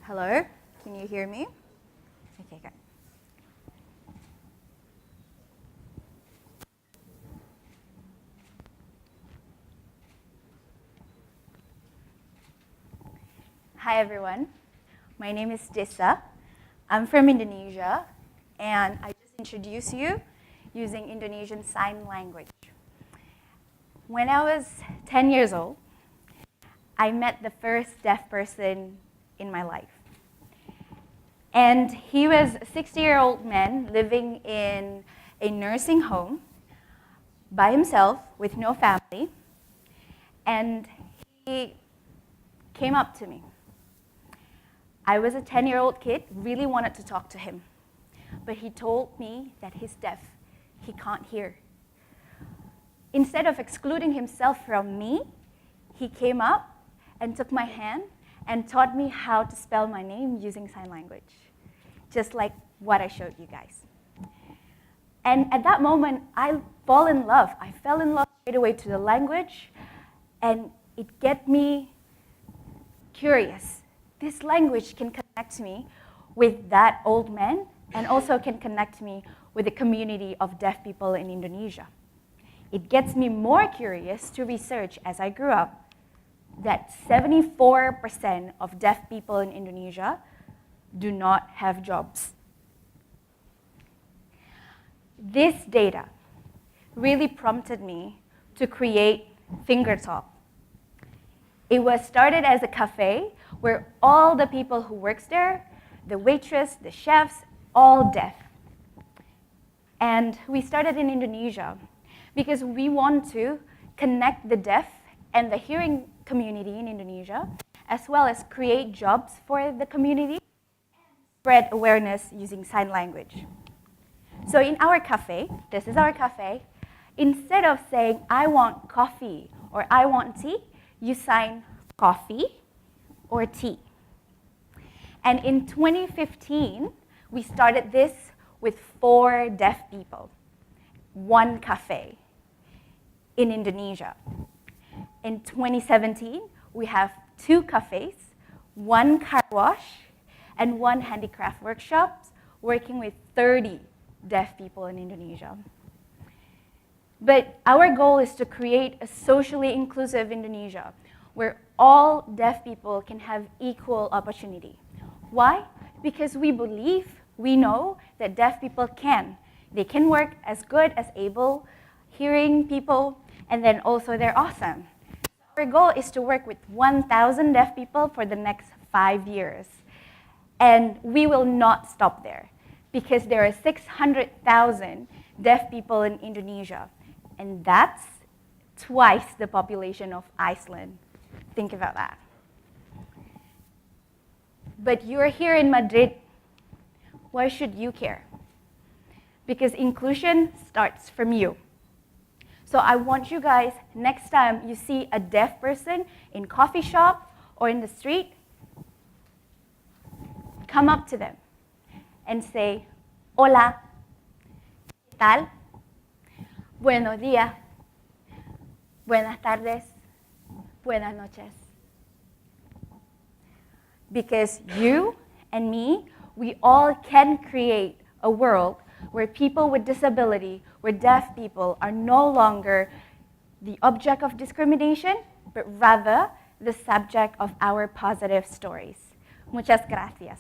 Hello, can you hear me? Okay, good. Hi everyone, my name is Dissa. I'm from Indonesia, and I just introduce you using Indonesian Sign Language. When I was 10 years old, I met the first deaf person in my life. And he was a 60-year-old man living in a nursing home by himself with no family. And he came up to me. I was a 10-year-old kid, really wanted to talk to him. But he told me that he's deaf, he can't hear. Instead of excluding himself from me, he came up and took my hand and taught me how to spell my name using sign language, just like what I showed you guys. And at that moment, I fell in love. I fell in love straight away to the language, and it got me curious. This language can connect me with that old man, and also can connect me with the community of deaf people in Indonesia. It gets me more curious to research as I grew up that 74% of deaf people in Indonesia do not have jobs. This data really prompted me to create Fingertalk. It was started as a cafe where all the people who works there, the waitress, the chefs, all deaf. And we started in Indonesia because we want to connect the deaf and the hearing community in Indonesia, as well as create jobs for the community, spread awareness using sign language. So in our cafe, this is our cafe, instead of saying, I want coffee or I want tea, you sign coffee or tea. And in 2015, we started this with 4 deaf people, 1 cafe in Indonesia. In 2017, we have 2 cafes, 1 car wash, and 1 handicraft workshop, working with 30 deaf people in Indonesia. But our goal is to create a socially inclusive Indonesia where all deaf people can have equal opportunity. Why? Because we believe, we know that deaf people can. They can work as good as able hearing people, and then also they're awesome. Our goal is to work with 1,000 deaf people for the next 5 years. And we will not stop there because there are 600,000 deaf people in Indonesia. And that's twice the population of Iceland. Think about that. But you're here in Madrid. Why should you care? Because inclusion starts from you. So I want you guys, next time you see a deaf person in coffee shop or in the street, come up to them and say, hola, ¿qué tal? Buenos días, buenas tardes, buenas noches. Because you and me, we all can create a world where people with disability, where deaf people are no longer the object of discrimination, but rather the subject of our positive stories. Muchas gracias.